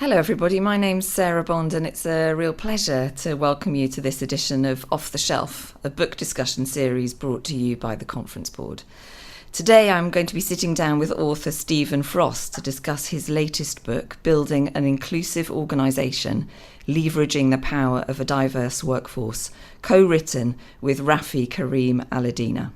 Hello, everybody. My name's Sarah Bond, and it's a real pleasure to welcome you to this edition of Off the Shelf, a book discussion series brought to you by the Conference Board. Today, I'm going to be sitting down with author Stephen Frost to discuss his latest book, Building an Inclusive Organisation, Leveraging the Power of a Diverse Workforce, co-written with Rafi Karim Aladina.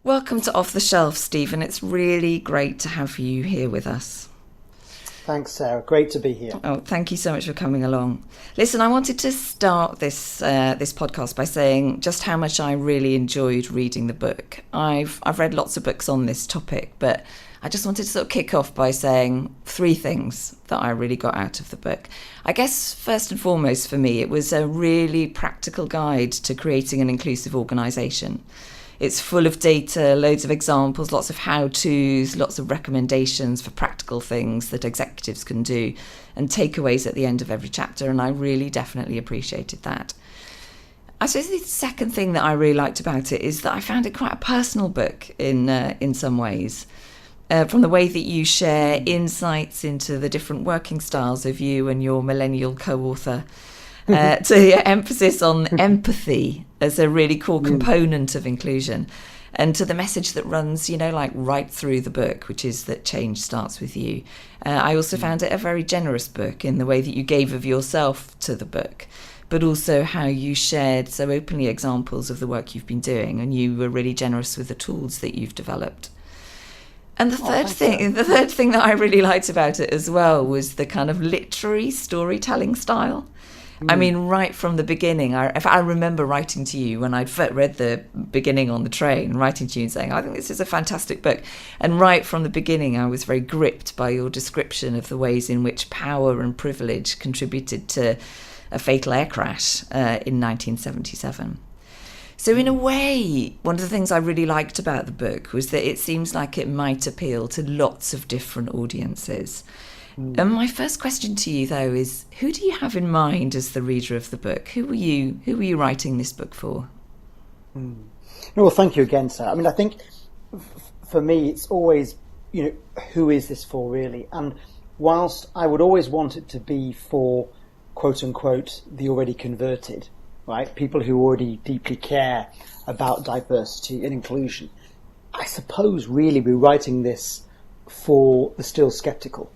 Welcome to Off the Shelf, Stephen. It's really great to have you here with us. Thanks, Sarah. Great to be here. Oh, thank you so much for coming along. Listen, I wanted to start this podcast by saying just how much I really enjoyed reading the book. I've read lots of books on this topic, but I just wanted to sort of kick off by saying three things that I really got out of the book. I guess first and foremost for me, it was a really practical guide to creating an inclusive organisation. It's full of data, loads of examples, lots of how-tos, lots of recommendations for practical things that executives can do, and takeaways at the end of every chapter, and I really definitely appreciated that. I suppose the second thing that I really liked about it is that I found it quite a personal book in some ways. From the way that you share insights into the different working styles of you and your millennial co-author, to your emphasis on empathy as a really core component of inclusion, and to the message that runs, like right through the book, which is that change starts with you. I also found it a very generous book in the way that you gave of yourself to the book, but also how you shared so openly examples of the work you've been doing, and you were really generous with the tools that you've developed. And the third thing that I really liked about it as well was the kind of literary storytelling style. I mean, right from the beginning, if I remember writing to you when I'd read the beginning on the train, writing to you and saying, I think this is a fantastic book. And right from the beginning, I was very gripped by your description of the ways in which power and privilege contributed to a fatal air crash in 1977. So in a way, one of the things I really liked about the book was that it seems like it might appeal to lots of different audiences. And my first question to you, though, is who do you have in mind as the reader of the book? Who were you writing this book for? Well, thank you again, Sarah. I mean, I think for me, it's always, who is this for, really? And whilst I would always want it to be for, quote unquote, the already converted, right? People who already deeply care about diversity and inclusion, I suppose really we're writing this for the still sceptical.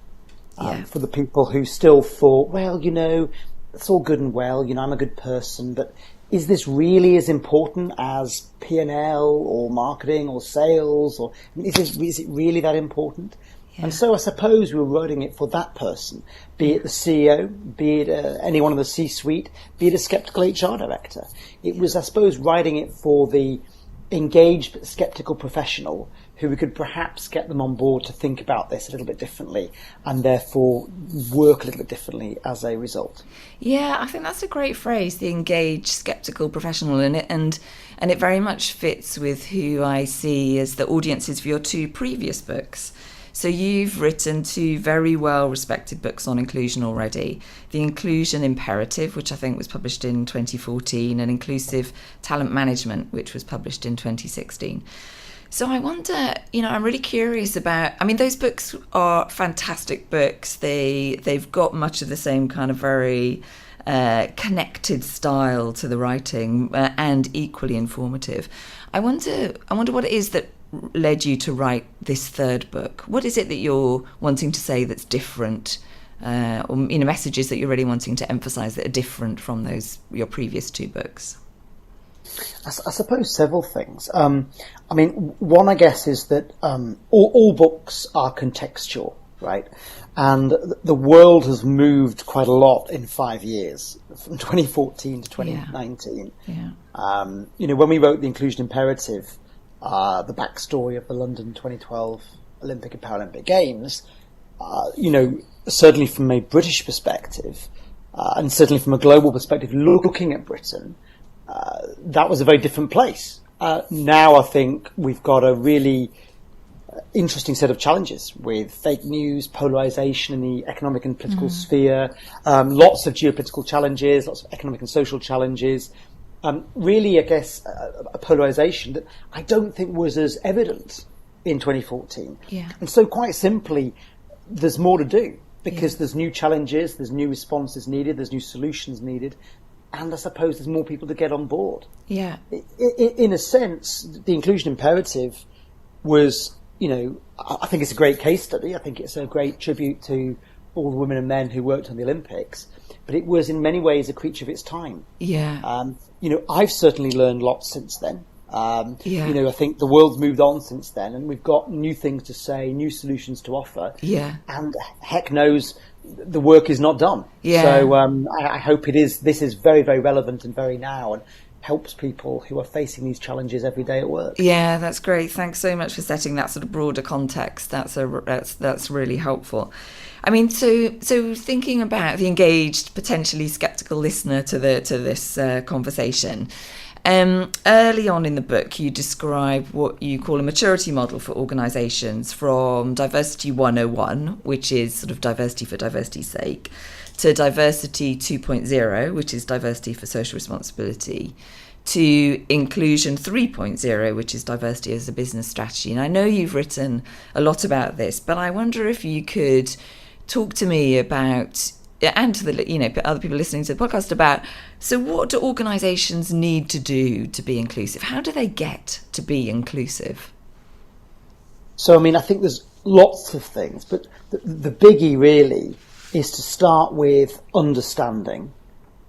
For the people who still thought, well, it's all good and well, I'm a good person, but is this really as important as P&L or marketing or sales? Or is it really that important? Yeah. And so I suppose we're writing it for that person, be it the CEO, be it anyone in the C-suite, be it a skeptical HR director. It was, I suppose, writing it for the engaged but skeptical professional who we could perhaps get them on board to think about this a little bit differently and therefore work a little bit differently as a result. Yeah, I think that's a great phrase, the engaged, skeptical professional, and it very much fits with who I see as the audiences for your two previous books. So you've written two very well-respected books on inclusion already. The Inclusion Imperative, which I think was published in 2014, and Inclusive Talent Management, which was published in 2016. So I wonder, I'm really curious about, those books are fantastic books. They've got much of the same kind of very connected style to the writing and equally informative. I wonder what it is that led you to write this third book. What is it that you're wanting to say that's different, or messages that you're really wanting to emphasize that are different from your previous two books? I suppose several things. One, I guess, is that all books are contextual, right? And the world has moved quite a lot in 5 years, from 2014 to 2019. Yeah. When we wrote The Inclusion Imperative, the backstory of the London 2012 Olympic and Paralympic Games, certainly from a British perspective, and certainly from a global perspective, looking at Britain, that was a very different place. Now I think we've got a really interesting set of challenges with fake news, polarization in the economic and political sphere, lots of geopolitical challenges, lots of economic and social challenges, really, I guess, a polarisation that I don't think was as evident in 2014. Yeah. And so quite simply, there's more to do because there's new challenges, there's new responses needed, there's new solutions needed. And I suppose there's more people to get on board. Yeah. In a sense, the inclusion imperative was, I think it's a great case study. I think it's a great tribute to all the women and men who worked on the Olympics. But it was in many ways a creature of its time. Yeah. I've certainly learned lots since then. I think the world's moved on since then, and we've got new things to say, new solutions to offer. Yeah. And heck knows the work is not done. Yeah. So I hope this is very, very relevant and very now, and helps people who are facing these challenges every day at work. Yeah, that's great. Thanks so much for setting that sort of broader context. That's really helpful. I mean, so thinking about the engaged, potentially sceptical listener to this conversation. Early on in the book, you describe what you call a maturity model for organisations, from Diversity 101, which is sort of diversity for diversity's sake, to Diversity 2.0, which is diversity for social responsibility, to Inclusion 3.0, which is diversity as a business strategy. And I know you've written a lot about this, but I wonder if you could talk to me about, and to the other people listening to the podcast, about, so what do organisations need to do to be inclusive? How do they get to be inclusive? So, I mean, I think there's lots of things, but the biggie really is to start with understanding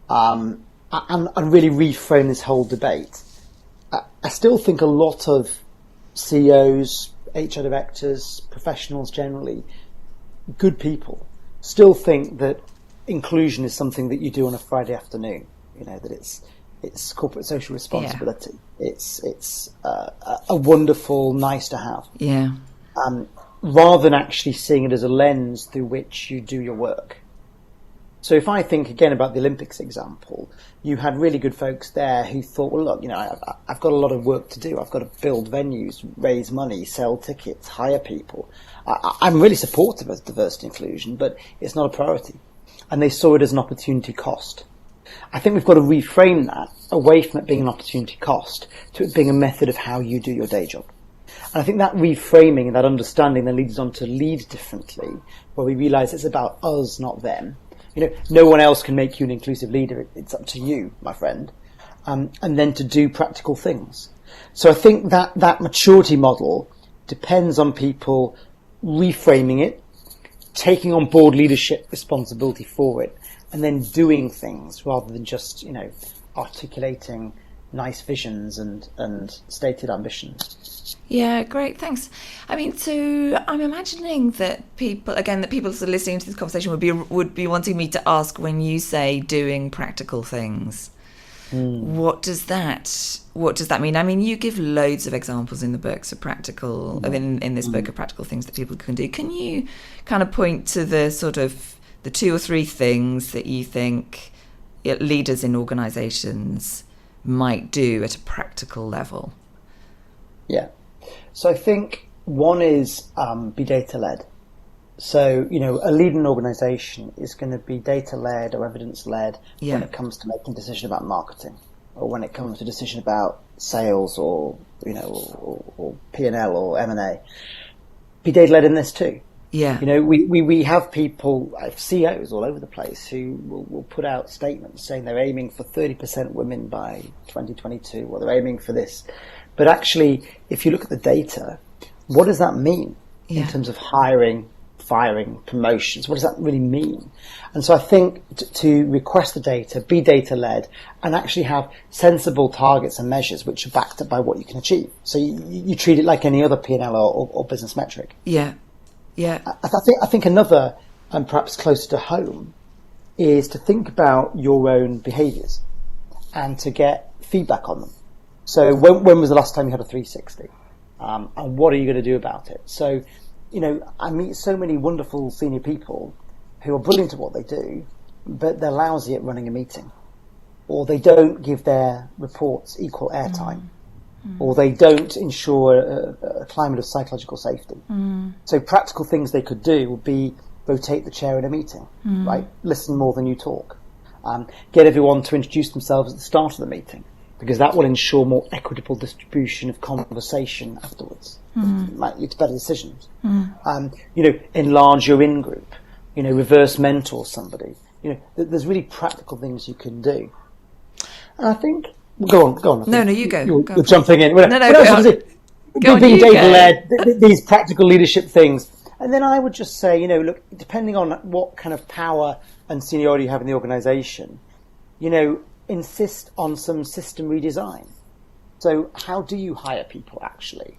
and really reframe this whole debate. I still think a lot of CEOs, HR directors, professionals generally, good people, still think that inclusion is something that you do on a Friday afternoon. That it's corporate social responsibility. Yeah. It's a wonderful, nice to have. Yeah. Rather than actually seeing it as a lens through which you do your work. So if I think again about the Olympics example, you had really good folks there who thought, well, look, I've got a lot of work to do. I've got to build venues, raise money, sell tickets, hire people. I'm really supportive of diversity and inclusion, but it's not a priority. And they saw it as an opportunity cost. I think we've got to reframe that away from it being an opportunity cost to it being a method of how you do your day job. And I think that reframing and that understanding then leads on to lead differently, where we realise it's about us, not them. No one else can make you an inclusive leader. It's up to you, my friend. And then to do practical things. So I think that maturity model depends on people reframing it, taking on board leadership responsibility for it, and then doing things rather than just, articulating nice visions and stated ambitions. Yeah, great, thanks. I mean, so I'm imagining that people sort of listening to this conversation would be wanting me to ask, when you say doing practical things, what does that mean? I mean, you give loads of examples in the books of practical, in this book of practical things that people can do. Can you kind of point to the sort of the 2 or 3 things that you think leaders in organisations might do at a practical level? Yeah. So I think one is be data-led. So, a leading organisation is going to be data-led or evidence-led when it comes to making a decision about marketing, or when it comes to a decision about sales or P&L or M&A. Be data-led in this too. Yeah. We have people, CEOs all over the place, who will put out statements saying they're aiming for 30% women by 2022, or they're aiming for this. But actually, if you look at the data, what does that mean in terms of hiring, firing, promotions? What does that really mean? And so I think to request the data, be data-led, and actually have sensible targets and measures which are backed up by what you can achieve. So you treat it like any other P&L or business metric. Yeah. Yeah. I think another, and perhaps closer to home, is to think about your own behaviours and to get feedback on them. So when was the last time you had a 360? And what are you going to do about it? So, I meet so many wonderful senior people who are brilliant at what they do, but they're lousy at running a meeting, or they don't give their reports equal airtime. Or they don't ensure a climate of psychological safety. So practical things they could do would be rotate the chair in a meeting, right? Listen more than you talk. Get everyone to introduce themselves at the start of the meeting. because that will ensure more equitable distribution of conversation afterwards. It might lead to better decisions. Enlarge your in-group, reverse mentor somebody. There's really practical things you can do. And I think... Go on. No, you go. You're jumping in. No, go on, being data-led, these practical leadership things. And then I would just say, look, depending on what kind of power and seniority you have in the organisation, insist on some system redesign. So how do you hire people, actually?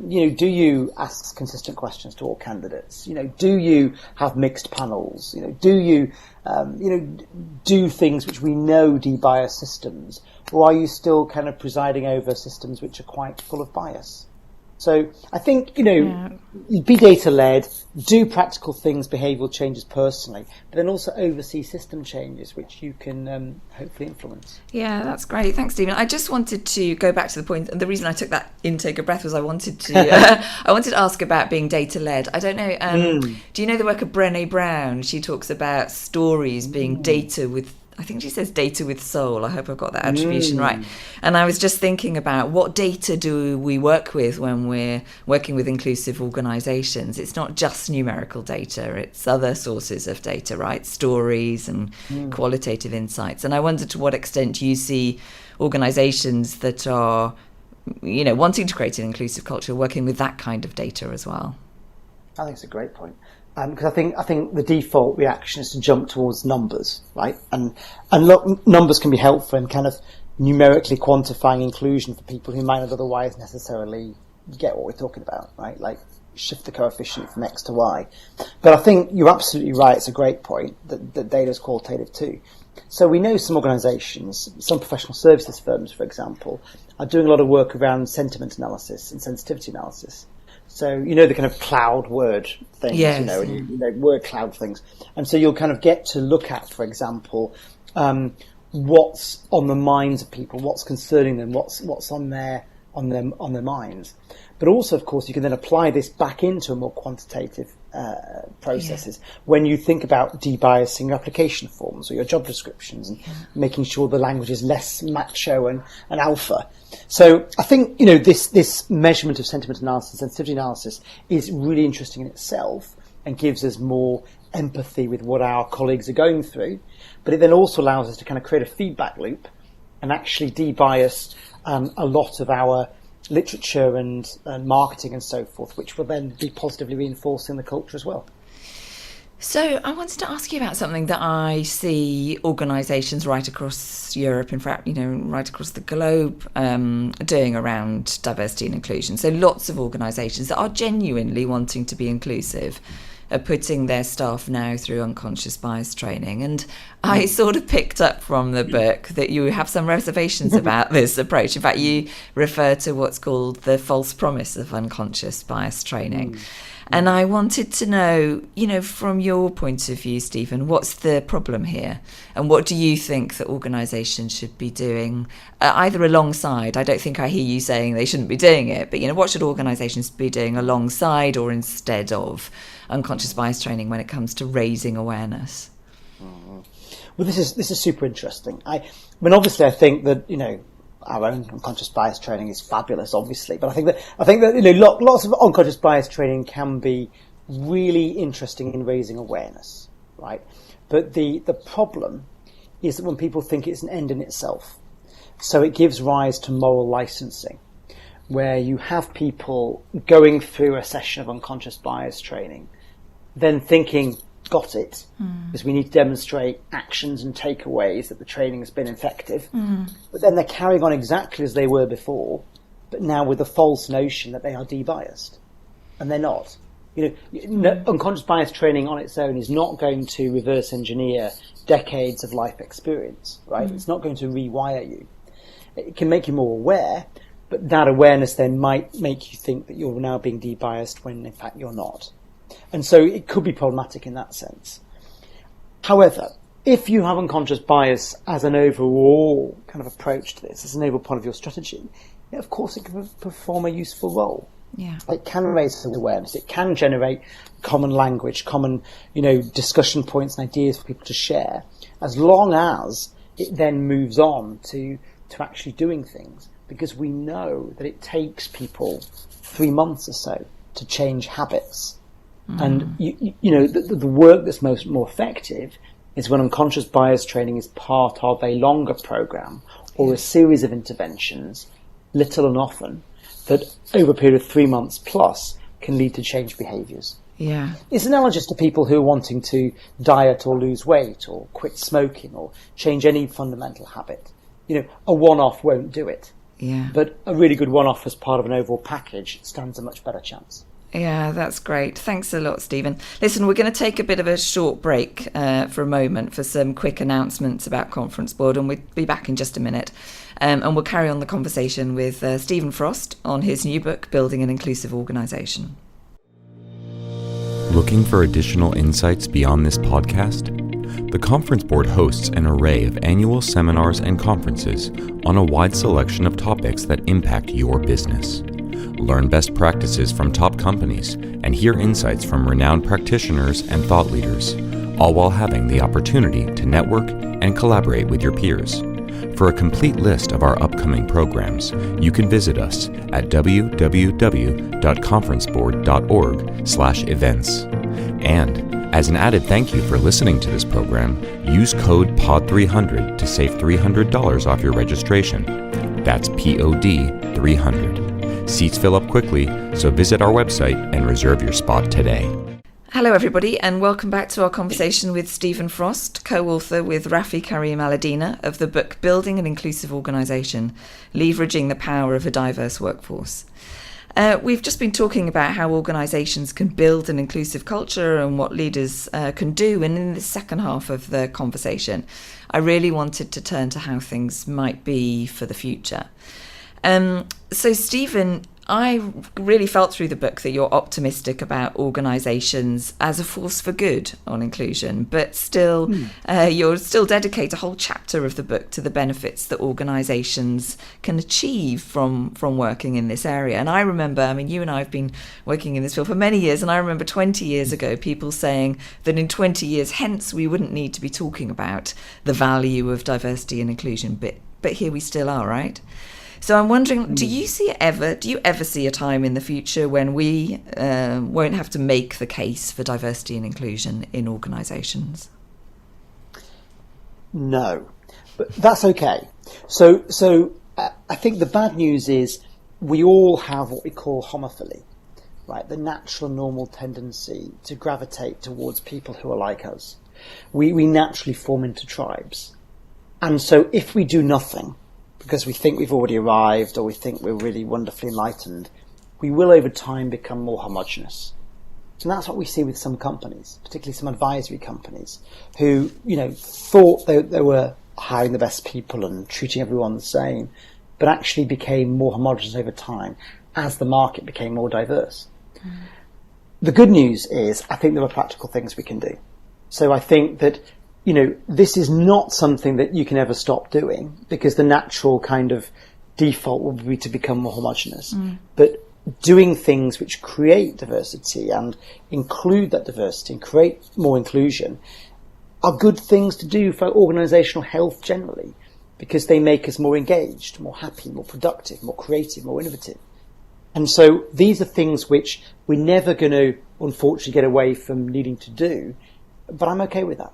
Do you ask consistent questions to all candidates? Do you have mixed panels? Do you, do things which we know de-bias systems? Or are you still kind of presiding over systems which are quite full of bias? So I think, be data-led, do practical things, behavioural changes personally, but then also oversee system changes, which you can hopefully influence. Yeah, that's great. Thanks, Stephen. I just wanted to go back to the point, and the reason I took that intake of breath was I wanted to ask about being data-led. I don't know, do you know the work of Brené Brown? She talks about stories being data with, I think she says data with soul. I hope I've got that attribution right. And I was just thinking about what data do we work with when we're working with inclusive organisations. It's not just numerical data, it's other sources of data, right? Stories and qualitative insights. And I wonder to what extent you see organisations that are, wanting to create an inclusive culture working with that kind of data as well. I think it's a great point. Because I think the default reaction is to jump towards numbers, right? And look, numbers can be helpful in kind of numerically quantifying inclusion for people who might not otherwise necessarily get what we're talking about, right? Like shift the coefficient from X to Y. But I think you're absolutely right. It's a great point that data is qualitative too. So we know some organisations, some professional services firms, for example, are doing a lot of work around sentiment analysis and sensitivity analysis. So, the kind of cloud word things, yes. Word cloud things. And so you'll kind of get to look at, for example, what's on the minds of people, what's concerning them, what's on their minds. But also, of course, you can then apply this back into a more quantitative processes when you think about de-biasing your application forms or your job descriptions and making sure the language is less macho and alpha. So I think, this measurement of sentiment analysis, sensitivity analysis is really interesting in itself and gives us more empathy with what our colleagues are going through. But it then also allows us to kind of create a feedback loop and actually de-bias a lot of our literature and marketing and so forth, which will then be positively reinforcing the culture as well. So I wanted to ask you about something that I see organisations right across Europe, in fact, right across the globe, doing around diversity and inclusion. So lots of organisations that are genuinely wanting to be inclusive are putting their staff now through unconscious bias training. And I sort of picked up from the book that you have some reservations about this approach. In fact, you refer to what's called the false promise of unconscious bias training. And I wanted to know, from your point of view, Stephen, what's the problem here? And what do you think that organisations should be doing, either alongside? I don't think I hear you saying they shouldn't be doing it, but, what should organisations be doing alongside or instead of unconscious bias training when it comes to raising awareness? Well, this is super interesting. Obviously, I think that, our own unconscious bias training is fabulous, obviously, but I think that lots of unconscious bias training can be really interesting in raising awareness, right? But the problem is that when people think it's an end in itself, so it gives rise to moral licensing, where you have people going through a session of unconscious bias training, then thinking, got it, because we need to demonstrate actions and takeaways that the training has been effective. But then they're carrying on exactly as they were before, but now with the false notion that they are de-biased. And they're not. Unconscious bias training on its own is not going to reverse engineer decades of life experience, right? It's not going to rewire you. It can make you more aware, but that awareness then might make you think that you're now being de-biased when in fact you're not. And so it could be problematic in that sense. However, if you have unconscious bias as an overall kind of approach to this, as an overall part of your strategy, of course it can perform a useful role. Yeah. It can raise awareness. It can generate common language, common, discussion points and ideas for people to share, as long as it then moves on to to actually doing things, because we know that it takes people 3 months or so to change habits. And the work that's more effective is when unconscious bias training is part of a longer program or a series of interventions, little and often, that over a period of 3 months plus can lead to changed behaviours. Yeah. It's analogous to people who are wanting to diet or lose weight or quit smoking or change any fundamental habit. A one-off won't do it. Yeah. But a really good one-off as part of an overall package stands a much better chance. Yeah, that's great. Thanks a lot, Stephen. Listen, we're going to take a bit of a short break for a moment for some quick announcements about Conference Board, and we'll be back in just a minute. And we'll carry on the conversation with Stephen Frost on his new book, Building an Inclusive Organisation. Looking for additional insights beyond this podcast? The Conference Board hosts an array of annual seminars and conferences on a wide selection of topics that impact your business. Learn best practices from top companies and hear insights from renowned practitioners and thought leaders, all while having the opportunity to network and collaborate with your peers. For a complete list of our upcoming programs, you can visit us at www.conferenceboard.org/events. And as an added thank you for listening to this program, use code POD300 to save $300 off your registration. That's POD 300. Seats fill up quickly, so visit our website and reserve your spot today. Hello, everybody, and welcome back to our conversation with Stephen Frost, co-author with Rafi Karim Aladina of the book Building an Inclusive Organisation, Leveraging the Power of a Diverse Workforce. We've just been talking about how organisations can build an inclusive culture and what leaders can do. And in the second half of the conversation, I really wanted to turn to how things might be for the future. So, Stephen, I really felt through the book that you're optimistic about organisations as a force for good on inclusion, but still, you'll still dedicate a whole chapter of the book to the benefits that organisations can achieve from working in this area. And I remember, you and I have been working in this field for many years, and I remember 20 years ago people saying that in 20 years hence we wouldn't need to be talking about the value of diversity and inclusion, but here we still are, right? So I'm wondering, do you ever see a time in the future when we won't have to make the case for diversity and inclusion in organisations? No, but that's okay. So I think the bad news is we all have what we call homophily, right? The natural, normal tendency to gravitate towards people who are like us. We naturally form into tribes. And so if we do nothing, because we think we've already arrived or we think we're really wonderfully enlightened, we will over time become more homogenous. And that's what we see with some companies, particularly some advisory companies, who, thought they were hiring the best people and treating everyone the same, but actually became more homogenous over time as the market became more diverse. The good news is I think there are practical things we can do. So I think that this is not something that you can ever stop doing, because the natural kind of default will be to become more homogenous. But doing things which create diversity and include that diversity and create more inclusion are good things to do for organisational health generally, because they make us more engaged, more happy, more productive, more creative, more innovative. And so these are things which we're never going to, unfortunately, get away from needing to do, but I'm okay with that.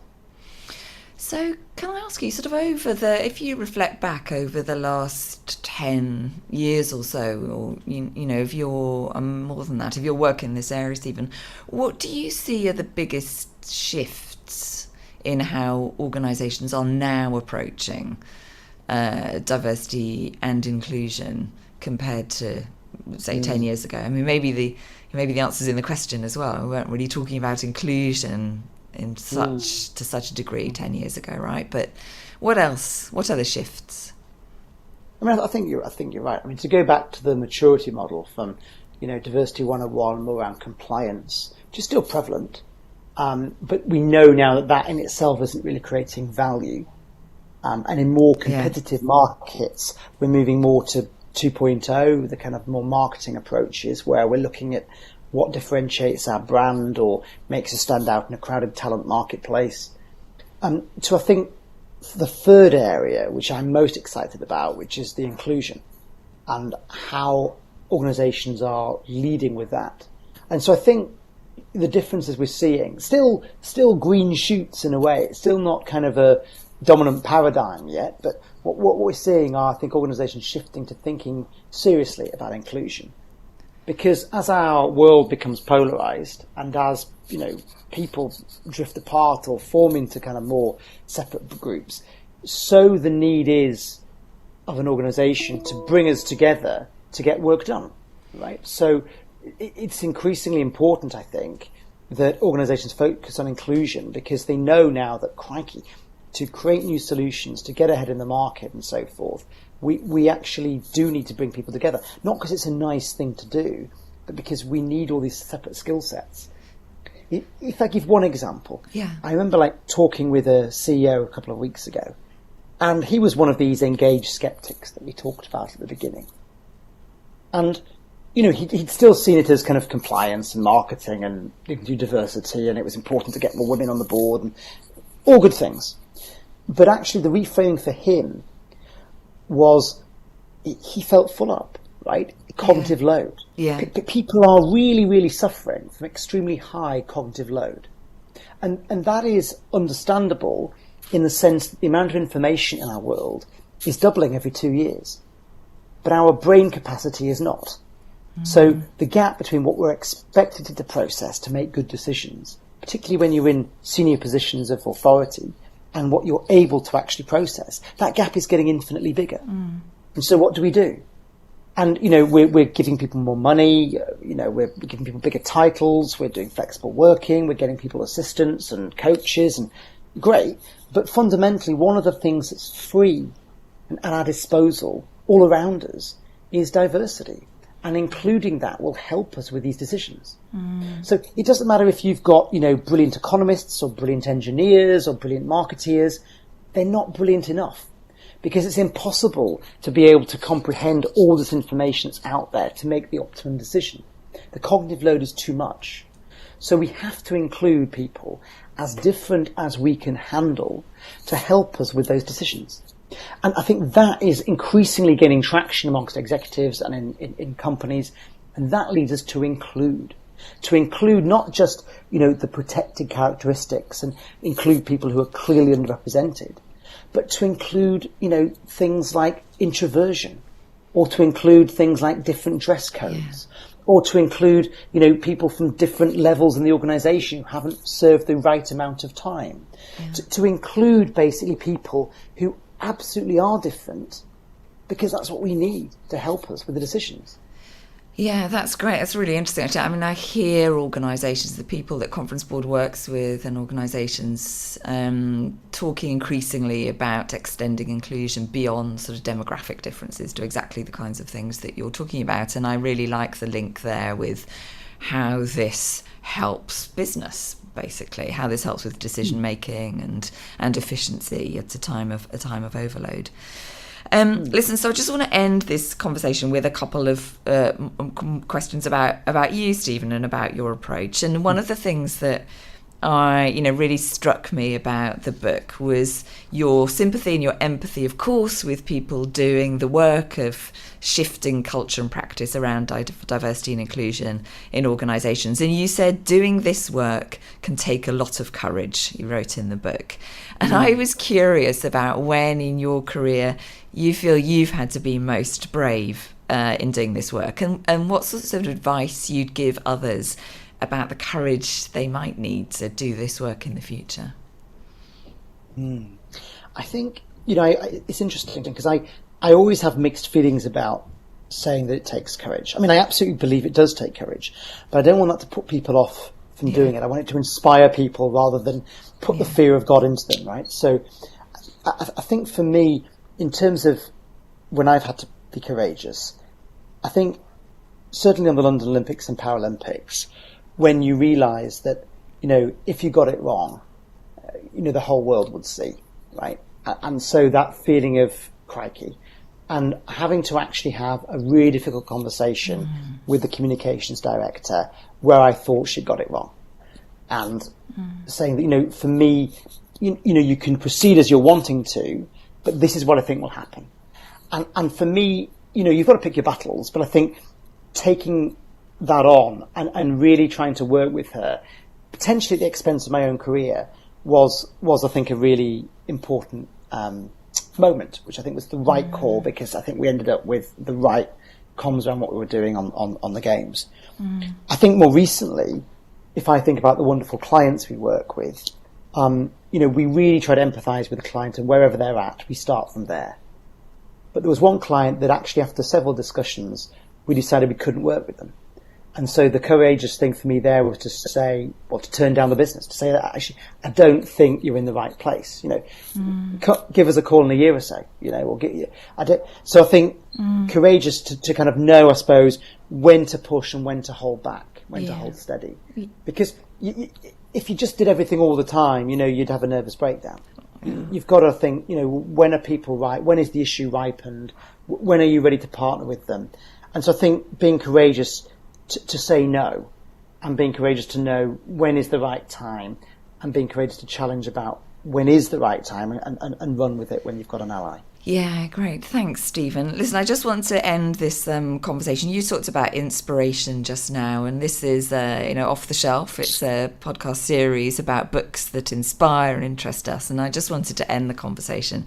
So can I ask you, if you reflect back over the last 10 years or so, or, if you're more than that, if you're working in this area, Stephen, what do you see are the biggest shifts in how organisations are now approaching diversity and inclusion compared to, say, 10 years ago? Maybe the answer's in the question as well. We weren't really talking about inclusion to such a degree 10 years ago, right? But what else? What other shifts? I think you're right. To go back to the maturity model from, Diversity 101, more around compliance, which is still prevalent, but we know now that in itself isn't really creating value. And in more competitive markets, we're moving more to 2.0, the kind of more marketing approaches, where we're looking at what differentiates our brand or makes us stand out in a crowded talent marketplace. So I think the third area, which I'm most excited about, which is the inclusion and how organizations are leading with that. And so I think the differences we're seeing, still green shoots in a way, it's still not kind of a dominant paradigm yet, but what we're seeing are, I think, organizations shifting to thinking seriously about inclusion. Because as our world becomes polarized and as, people drift apart or form into kind of more separate groups, so the need is of an organization to bring us together to get work done, right? So it's increasingly important, I think, that organizations focus on inclusion because they know now that, crikey, to create new solutions, to get ahead in the market and so forth, we actually do need to bring people together. Not because it's a nice thing to do, but because we need all these separate skill sets. If I give one example, I remember talking with a CEO a couple of weeks ago, and he was one of these engaged skeptics that we talked about at the beginning. And, he'd still seen it as kind of compliance and marketing and diversity, and it was important to get more women on the board and all good things. But actually the reframing for him was he felt full up, right? Cognitive load. Yeah. People are really, really suffering from extremely high cognitive load. And that is understandable in the sense that the amount of information in our world is doubling every 2 years. But our brain capacity is not. So the gap between what we're expected to process to make good decisions, particularly when you're in senior positions of authority, and what you're able to actually process, that gap is getting infinitely bigger. And so what do? And, we're giving people more money, we're giving people bigger titles, we're doing flexible working, we're getting people assistants and coaches, and great. But fundamentally, one of the things that's free and at our disposal all around us is diversity. And including that will help us with these decisions. So it doesn't matter if you've got, brilliant economists or brilliant engineers or brilliant marketeers. They're not brilliant enough because it's impossible to be able to comprehend all this information that's out there to make the optimum decision. The cognitive load is too much. So we have to include people as different as we can handle to help us with those decisions. And I think that is increasingly gaining traction amongst executives and in companies. And that leads us to include not just, the protected characteristics and include people who are clearly underrepresented, but to include, things like introversion, or to include things like different dress codes, or to include, people from different levels in the organization who haven't served the right amount of time, to include basically people who absolutely are different, because that's what we need to help us with the decisions. Yeah, that's great. That's really interesting. Actually, I mean, I hear organisations, the people that Conference Board works with and organisations talking increasingly about extending inclusion beyond sort of demographic differences to exactly the kinds of things that you're talking about. And I really like the link there with how this helps business, basically, how this helps with decision making and efficiency at a time of overload. Listen, so I just want to end this conversation with a couple of questions about you, Stephen, and about your approach. And one of the things that really struck me about the book was your sympathy and your empathy, of course, with people doing the work of shifting culture and practice around diversity and inclusion in organisations. And you said doing this work can take a lot of courage, you wrote in the book. And I was curious about when in your career you feel you've had to be most brave in doing this work, and what sorts of advice you'd give others about the courage they might need to do this work in the future. I think, it's interesting because I always have mixed feelings about saying that it takes courage. I mean, I absolutely believe it does take courage, but I don't want that to put people off from doing it. I want it to inspire people rather than put the fear of God into them, right? So I think for me, in terms of when I've had to be courageous, I think certainly on the London Olympics and Paralympics, when you realise that, if you got it wrong, the whole world would see, right? And so that feeling of crikey, and having to actually have a really difficult conversation with the communications director where I thought she got it wrong. And saying that, for me, you can proceed as you're wanting to, but this is what I think will happen. And for me, you've got to pick your battles, but I think taking that on and really trying to work with her, potentially at the expense of my own career, was I think a really important moment, which I think was the right call, because I think we ended up with the right comms around what we were doing on the games. I think more recently, if I think about the wonderful clients we work with, we really try to empathise with the client, and wherever they're at, we start from there. But there was one client that actually, after several discussions, we decided we couldn't work with them. And so the courageous thing for me there was to say, to turn down the business, to say that actually, I don't think you're in the right place. Give us a call in a year or so, or get you. So I think courageous to kind of know, I suppose, when to push and when to hold back, when to hold steady. Because if you just did everything all the time, you'd have a nervous breakdown. You've got to think, when are people right? When is the issue ripened? When are you ready to partner with them? And so I think being courageous to say no, and being courageous to know when is the right time, and being courageous to challenge about when is the right time, and run with it when you've got an ally. Yeah, great. Thanks, Stephen. Listen, I just want to end this conversation. You talked about inspiration just now, and this is, Off the Shelf. It's a podcast series about books that inspire and interest us. And I just wanted to end the conversation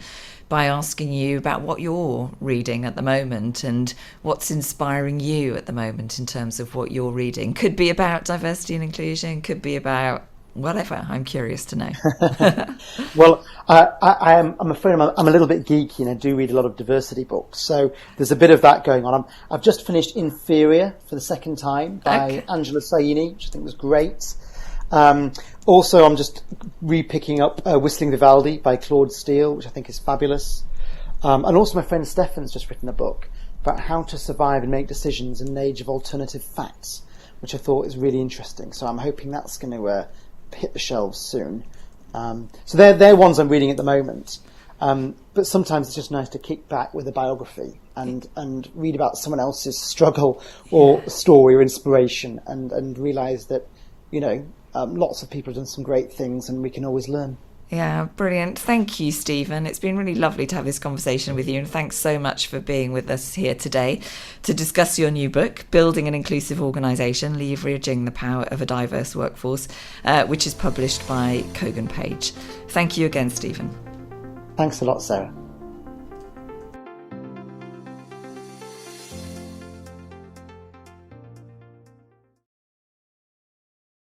by asking you about what you're reading at the moment and what's inspiring you at the moment in terms of what you're reading. Could be about diversity and inclusion, could be about whatever. I'm curious to know. Well, I'm afraid I'm a little bit geeky, and I do read a lot of diversity books. So there's a bit of that going on. I've just finished Inferior for the second time by Angela Saini, which I think was great. Also, I'm just re-picking up Whistling Vivaldi by Claude Steele, which I think is fabulous. And also my friend Stefan's just written a book about how to survive and make decisions in an age of alternative facts, which I thought is really interesting. So I'm hoping that's going to hit the shelves soon. So they're ones I'm reading at the moment. But sometimes it's just nice to kick back with a biography and read about someone else's struggle or story or inspiration, and realise that, lots of people have done some great things, and we can always learn. Yeah, brilliant. Thank you, Stephen. It's been really lovely to have this conversation with you, and thanks so much for being with us here today to discuss your new book, Building an Inclusive Organisation, Leveraging the Power of a Diverse Workforce, which is published by Kogan Page. Thank you again, Stephen. Thanks a lot, Sarah.